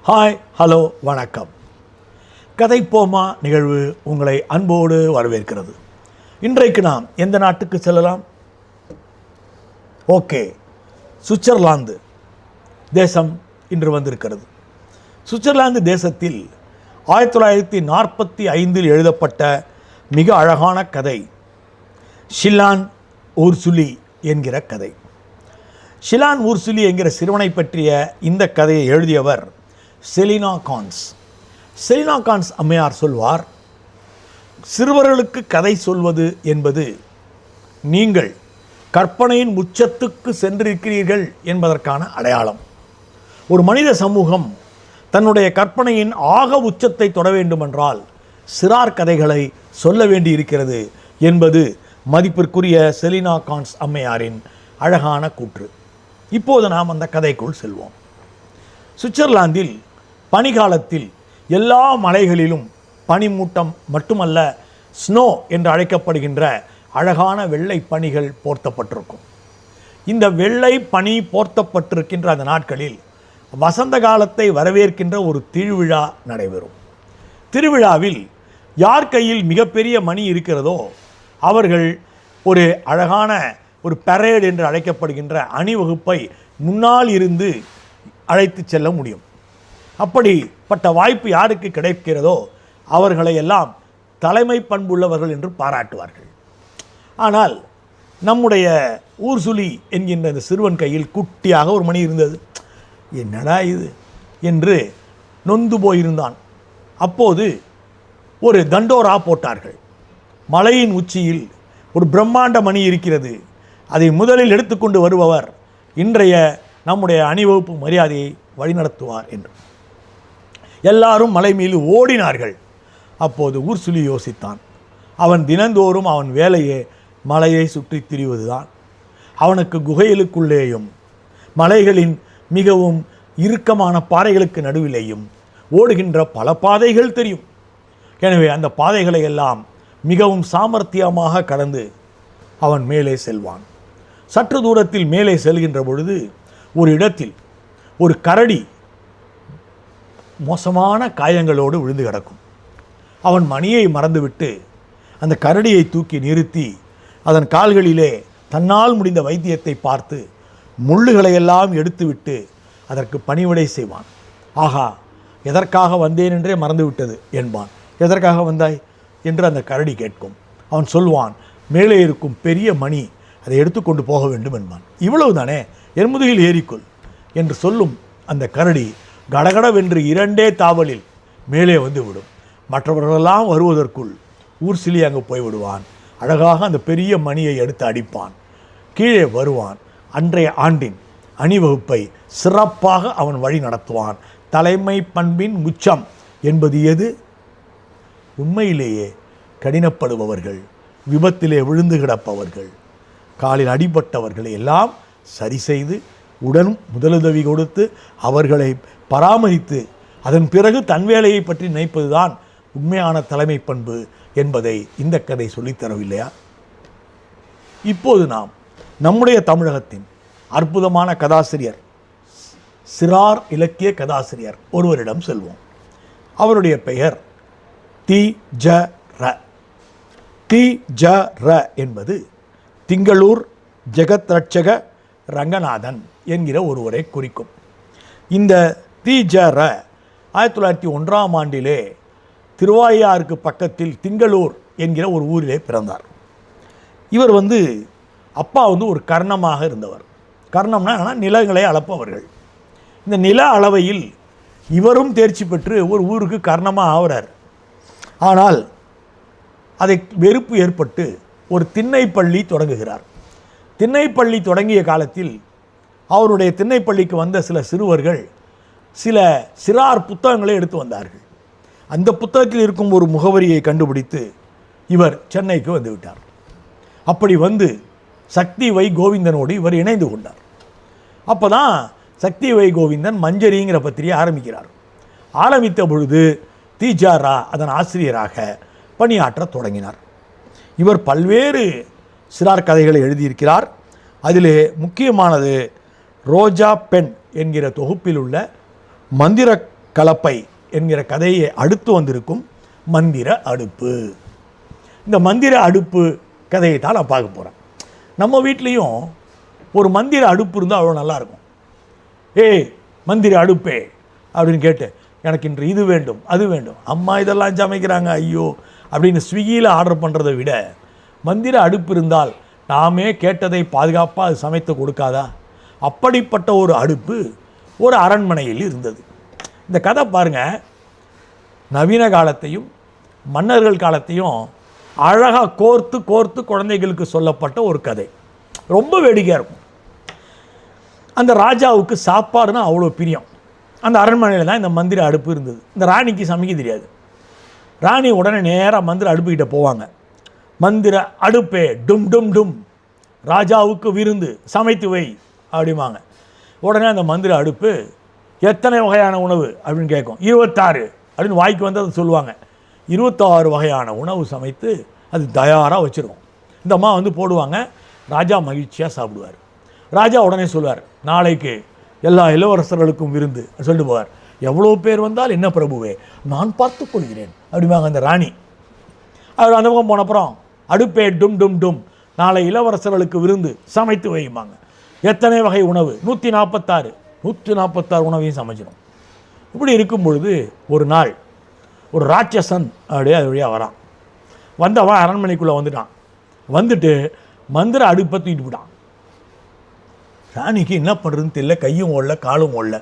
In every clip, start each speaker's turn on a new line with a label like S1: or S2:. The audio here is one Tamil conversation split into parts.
S1: ஹாய், ஹலோ, வணக்கம். கதைப்போமா நிகழ்வு உங்களை அன்போடு வரவேற்கிறது. இன்றைக்கு நாம் எந்த நாட்டுக்கு செல்லலாம்? ஓகே, சுவிட்சர்லாந்து தேசம் இன்று வந்திருக்கிறது. சுவிட்சர்லாந்து தேசத்தில் 1945 எழுதப்பட்ட மிக அழகான கதை ஷில்லான் ஊர்சுலி என்கிற கதை. ஷில்லான் ஊர்சுலி என்கிற சிறுவனை பற்றிய இந்த கதையை எழுதியவர் செலினா கான்ஸ். செலினா கான்ஸ் அம்மையார் சொல்வார், சிறுவர்களுக்கு கதை சொல்வது என்பது நீங்கள் கற்பனையின் உச்சத்துக்கு சென்றிருக்கிறீர்கள் என்பதற்கான அடையாளம். ஒரு மனித சமூகம் தன்னுடைய கற்பனையின் ஆக உச்சத்தை தொட வேண்டுமென்றால் சிறார் கதைகளை சொல்ல வேண்டியிருக்கிறது என்பது மதிப்பிற்குரிய செலினா கான்ஸ் அம்மையாரின் அழகான கூற்று. இப்போது நாம் அந்த கதைக்குள் செல்வோம். சுவிட்சர்லாந்தில் பனிகாலத்தில் எல்லா மலைகளிலும் பனிமூட்டம் மட்டுமல்ல, ஸ்னோ என்று அழைக்கப்படுகின்ற அழகான வெள்ளை பனிகள் போர்த்தப்பட்டிருக்கும். இந்த வெள்ளை பனி போர்த்தப்பட்டிருக்கின்ற அந்த நாட்களில் வசந்த காலத்தை வரவேற்கின்ற ஒரு திருவிழா நடைபெறும். திருவிழாவில் யார் கையில் மிகப்பெரிய மணி இருக்கிறதோ அவர்கள் ஒரு அழகான ஒரு பரேட் என்று அழைக்கப்படுகின்ற அணிவகுப்பை முன்னால் இருந்து அழைத்து செல்ல முடியும். அப்படிப்பட்ட வாய்ப்பு யாருக்கு கிடைக்கிறதோ அவர்களை எல்லாம் தலைமை பண்புள்ளவர்கள் என்று பாராட்டுவார்கள். ஆனால் நம்முடைய ஊர்சுலி என்கின்ற இந்த சிறுவன் கையில் குட்டியாக ஒரு மணி இருந்தது. என்னடா இது என்று நொந்து போயிருந்தான். அப்போது ஒரு தண்டோரா போட்டார்கள். மலையின் உச்சியில் ஒரு பிரம்மாண்ட மணி இருக்கிறது, அதை முதலில் எடுத்துக்கொண்டு வருபவர் இன்றைய நம்முடைய அணிவகுப்பு மரியாதையை வழிநடத்துவார் என்று. எல்லாரும் மலை மீது ஓடினார்கள். அப்போது ஊர்சுலி யோசித்தான். அவன் தினந்தோறும் அவன் வேலையே மலையை சுற்றி திரிவதுதான். அவனுக்கு குகைகளுக்குள்ளேயும் மலைகளின் மிகவும் இறுக்கமான பாறைகளுக்கு நடுவிலேயும் ஓடுகின்ற பல பாதைகள் தெரியும். எனவே அந்த பாதைகளை எல்லாம் மிகவும் சாமர்த்தியமாக கடந்து அவன் மேலே செல்வான். சற்று தூரத்தில் மேலே செல்கின்ற பொழுது ஒரு இடத்தில் ஒரு கரடி மோசமான காயங்களோடு விழுந்து கிடக்கும். அவன் மணியை மறந்துவிட்டு அந்த கரடியை தூக்கி நிறுத்தி அதன் கால்களிலே தன்னால் முடிந்த வைத்தியத்தை பார்த்து முள்ளுகளையெல்லாம் எடுத்துவிட்டு அதற்கு பணிவிடை செய்வான். ஆகா, எதற்காக வந்தேன் என்றே மறந்துவிட்டது என்பான். எதற்காக வந்தாய் என்று அந்த கரடி கேட்கும். அவன் சொல்வான், மேலே இருக்கும் பெரிய மணி, அதை எடுத்துக்கொண்டு போக வேண்டும் என்பான். இவ்வளவுதானே, என் முதுகில் ஏறிக்கொள் என்று சொல்லும் அந்த கரடி கடகடவென்று 2 தாவலில் மேலே வந்து விடும். மற்றவர்களெல்லாம் வருவதற்குள் ஊர்சுலி அங்கு போய்விடுவான். அழகாக அந்த பெரிய மணியை எடுத்து அடிப்பான். கீழே வருவான். அன்றைய ஆண்டின் அணிவகுப்பை சிறப்பாக அவன் வழி நடத்துவான். தலைமை பண்பின் உச்சம் என்பது எது? உண்மையிலேயே கடினப்படுபவர்கள், விபத்திலே விழுந்து கிடப்பவர்கள், காலில் அடிபட்டவர்களை எல்லாம் சரி செய்து உடன் முதலுதவி கொடுத்து அவர்களை பராமரித்து அதன் பிறகு தன் வேலையை பற்றி நினைப்பதுதான் உண்மையான தலைமை பண்பு என்பதை இந்த கதை சொல்லித்தரவில்லையா? இப்போது நாம் நம்முடைய தமிழகத்தின் அற்புதமான கதாசிரியர், சிறார் இலக்கிய கதாசிரியர் ஒருவரிடம் செல்வோம். அவருடைய பெயர் தி.ஜ.ர. தி.ஜ.ர என்பது திங்களூர் ஜெகத்ரட்சக ரங்கநாதன் என்கிற ஒருவரை குறிக்கும். இந்த தி.ஜ.ர 1901ஆம் ஆண்டிலே திருவாயாருக்கு பக்கத்தில் திங்களூர் என்கிற ஒரு ஊரிலே பிறந்தார். இவர் அப்பா ஒரு கர்ணமாக இருந்தவர். கர்ணம்னா நிலங்களை அளப்பவர்கள். இந்த நில அளவையில் இவரும் தேர்ச்சி பெற்று ஒரு ஊருக்கு கர்ணமாக ஆகிறார். ஆனால் அதை வெறுப்பு ஏற்பட்டு ஒரு திண்ணைப்பள்ளி தொடங்குகிறார். திண்ணைப்பள்ளி தொடங்கிய காலத்தில் அவருடைய திண்ணைப்பள்ளிக்கு வந்த சில சிறுவர்கள் சில சிறார் புத்தகங்களை எடுத்து வந்தார்கள். அந்த புத்தகத்தில் இருக்கும் ஒரு முகவரியை கண்டுபிடித்து இவர் சென்னைக்கு வந்து விட்டார். அப்படி வந்து சக்தி வை கோவிந்தனோடு இவர் இணைந்து கொண்டார். அப்போ தான் சக்தி வை கோவிந்தன் மஞ்சரிங்கிற பத்திரிகை ஆரம்பிக்கிறார். ஆரம்பித்த பொழுது தி.ஜ.ர அதன் ஆசிரியராக பணியாற்ற தொடங்கினார். இவர் பல்வேறு சிறார் கதைகளை எழுதியிருக்கிறார். அதிலே முக்கியமானது ரோஜா பெண் என்கிற தொகுப்பில் உள்ள மந்திர கலப்பை என்கிற கதையை அடுத்து வந்திருக்கும் மந்திர அடுப்பு. இந்த மந்திர அடுப்பு கதையை தான் நான் பார்க்க போகிறேன். நம்ம வீட்லேயும் ஒரு மந்திர அடுப்பு இருந்தால் அவ்வளோ நல்லாயிருக்கும். ஏய் மந்திர அடுப்பே அப்படின்னு கேட்டு எனக்கு இன்று இது வேண்டும் அது வேண்டும், அம்மா இதெல்லாம் சமைக்கிறாங்க ஐயோ அப்படின்னு ஸ்விக்கியில் ஆர்டர் பண்ணுறதை விட மந்திர அடுப்பு இருந்தால் நாமே கேட்டதை பாதுகாப்பாக அது சமைத்து கொடுக்காதா? அப்படிப்பட்ட ஒரு அடுப்பு ஒரு அரண்மனையில் இருந்தது. இந்த கதை பாருங்கள், நவீன காலத்தையும் மன்னர்கள் காலத்தையும் அழகாக கோர்த்து கோர்த்து குழந்தைகளுக்கு சொல்லப்பட்ட ஒரு கதை. ரொம்ப வேடிக்கையாக இருக்கும். அந்த ராஜாவுக்கு சாப்பாடுனா அவ்வளோ பிரியம். அந்த அரண்மனையில் தான் இந்த மந்திர அடுப்பு இருந்தது. இந்த ராணிக்கு சமைக்க தெரியாது. ராணி உடனே நேராக மந்திர அடுப்புக்கிட்ட போவாங்க. மந்திர அடுப்பே டும் டும் டும், ராஜாவுக்கு விருந்து சமைத்து வை அப்படிம்பாங்க. உடனே அந்த மந்திர அடுப்பு எத்தனை வகையான உணவு அப்படின்னு கேட்கும். 26 அப்படின்னு வாய்க்கு வந்து அதை சொல்லுவாங்க. 26 வகையான உணவு சமைத்து அது தயாராக வச்சுருவோம். இந்த அம்மா வந்து போடுவாங்க. ராஜா மகிழ்ச்சியாக சாப்பிடுவார். ராஜா உடனே சொல்லுவார், நாளைக்கு எல்லா இளவரசர்களுக்கும் விருந்து சொல்லிட்டு போவார். எவ்வளோ பேர் வந்தால் என்ன பிரபுவே, நான் பார்த்து கொள்கிறேன் அப்படிம்பாங்க அந்த ராணி. அவர் அந்த பக்கம் போனப்புறம் அடுப்பே டும் டும் டும், நாளை இளவரசர்களுக்கு விருந்து சமைத்து வைப்பாங்க. எத்தனை வகை உணவு? 146 உணவையும் சமைச்சிடும். இப்படி இருக்கும் பொழுது ஒரு நாள் ஒரு ராட்சசன் அப்படியே அது வழியாக வரான். வந்தவன் அரண்மனைக்குள்ளே வந்துட்டான். வந்துட்டு மந்திர அடுப்பை தூக்கிட்டு போட்டான். ராணிக்கு என்ன பண்ணுறதுன்னு தெரியல. கையும் ஓடல காலும் ஓடல.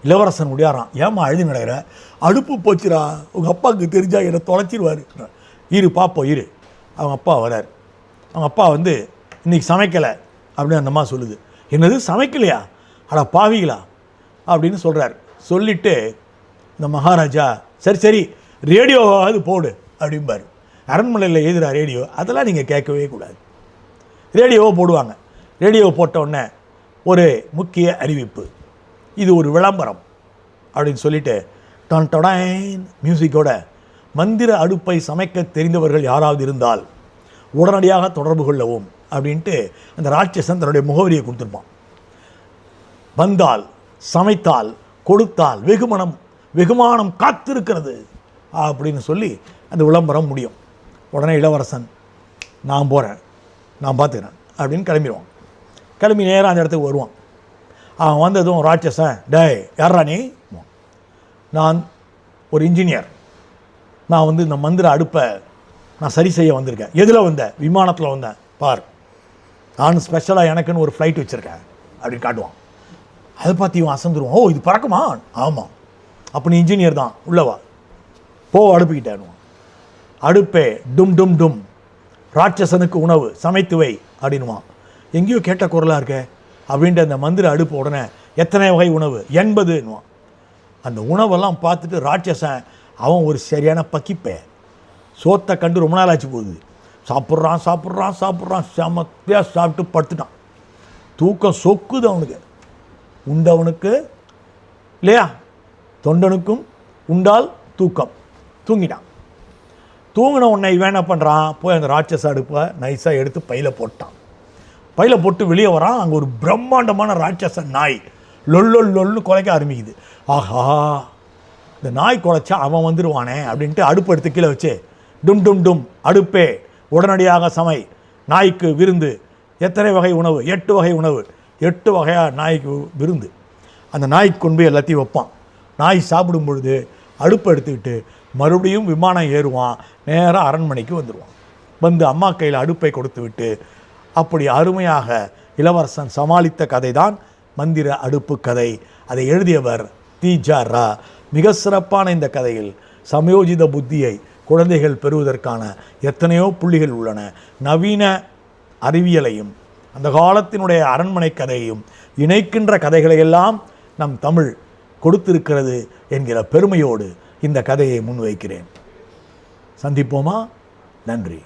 S1: இளவரசன் முடியாரான். ஏமா அழுது நடக்கிற? அடுப்பு போச்சுரா, உங்கள் அப்பாவுக்கு தெரிஞ்சால் என்னை தொலைச்சிடுவார். இரு பாப்போம் இரு. அவங்க அப்பா வரார். அவங்க அப்பா வந்து இன்றைக்கி சமைக்கலை அப்படின்னு அந்த அம்மா சொல்லுது. என்னது சமைக்கலையா? அட பாவிகளா அப்படின்னு சொல்கிறார். சொல்லிவிட்டு இந்த மகாராஜா சரி சரி ரேடியோவாவது போடு அப்படிம்பார். அரண்மனையில் எழுதுகிற ரேடியோ அதெல்லாம் நீங்கள் கேட்கவே கூடாது. ரேடியோவை போடுவாங்க. ரேடியோவை போட்டோடனே ஒரு முக்கிய அறிவிப்பு, இது ஒரு விளம்பரம் அப்படின்னு சொல்லிவிட்டு டான் டொடைன் மியூசிக்கோட மந்திர அடுப்பை சமைக்க தெரிந்தவர்கள் யாராவது இருந்தால் உடனடியாக தொடர்பு கொள்ளவும் அப்படின்ட்டு அந்த ராட்சசன் தன்னுடைய முகவரியை கொடுத்துருப்பான். வந்தால் சமைத்தால் கொடுத்தால் வெகுமானம் காத்திருக்கிறது அப்படின்னு சொல்லி அந்த விளம்பரம் முடியும். உடனே இளவரசன் நான் போகிறேன், நான் பார்த்துக்கிறேன் அப்படின்னு கிளம்பிடுவான். கிளம்பி நேராக அந்த இடத்துக்கு வருவான். அவன் வந்ததும் ராட்சசன், டேய் யாரா நீ? நான் ஒரு இன்ஜினியர், நான் வந்து இந்த மந்திர அடுப்பை நான் சரி செய்ய வந்திருக்கேன். எதில் வந்தேன்? விமானத்தில் வந்தேன். பார், நான் ஸ்பெஷலாக எனக்குன்னு ஒரு ஃப்ளைட் வச்சுருக்கேன் அப்படின்னு காட்டுவான். அதை பார்த்து இவன் அசந்துருவான். ஓ இது பறக்குமா? ஆமாம். அப்போ நீ இன்ஜினியர் தான், உள்ளவா போ அடுப்புக்கிட்டேன்னுவான். அடுப்பே டும் டும் டும், ராட்சசனுக்கு உணவு சமைத்து வை அப்படின்வான். எங்கேயோ கேட்ட குரலாக இருக்க அப்படின்ட்டு அந்த மந்திர அடுப்பு உடனே எத்தனை வகை உணவு? 80ன்னுவான். அந்த உணவெல்லாம் பார்த்துட்டு ராட்சசன் அவன் ஒரு சரியான பக்கிப்பே. சோத்தை கண்டு ரொம்ப நாள் ஆச்சு போகுது. சாப்பிட்றான் செமத்தியாக சாப்பிட்டு படுத்துட்டான். தூக்கம் சொக்குது அவனுக்கு. உண்டவனுக்கு இல்லையா, தொண்டனுக்கும் உண்டால் தூக்கம். தூங்கிட்டான். தூங்கின உடனே இவன் என்ன பண்ணுறான், போய் அந்த ராட்சச அடுப்பை நைஸாக எடுத்து பையில் போட்டான். பையில் போட்டு வெளியே வரான். அங்கே ஒரு பிரம்மாண்டமான ராட்சச நாய் லொல்லொல்லொல்னு குலைக்க ஆரம்பிக்குது. ஆஹா, இந்த நாய் குலைச்சா அவன் வந்துடுவானே அப்படின்ட்டு அடுப்பு எடுத்து கீழே வச்சு டும் டும் டும், அடுப்பே உடனடியாக சமை, நாய்க்கு விருந்து. எத்தனை வகை உணவு? 8 வகை உணவு. 8 வகையாக நாய்க்கு விருந்து. அந்த நாய்க்கு கொண்டு போய் எல்லாத்தையும் வைப்பான். நாய் சாப்பிடும் பொழுது அடுப்பை எடுத்துக்கிட்டு மறுபடியும் விமானம் ஏறுவான். நேராக அரண்மனைக்கு வந்துடுவான். வந்து அம்மா கையில் அடுப்பை கொடுத்து விட்டு அப்படி அருமையாக இளவரசன் சமாளித்த கதை தான் மந்திர அடுப்பு கதை. அதை எழுதியவர் தி.ஜ.ரா. மிக சிறப்பான இந்த கதையில் சமயோஜித புத்தியை குழந்தைகள் பெறுவதற்கான எத்தனையோ புள்ளிகள் உள்ளன. நவீன அறிவியலையும் அந்த காலத்தினுடைய அரண்மனை கதையையும் இணைக்கின்ற கதைகளையெல்லாம் நம் தமிழ் கொடுத்திருக்கிறது என்கிற பெருமையோடு இந்த கதையை முன்வைக்கிறேன். சந்திப்போமா? நன்றி.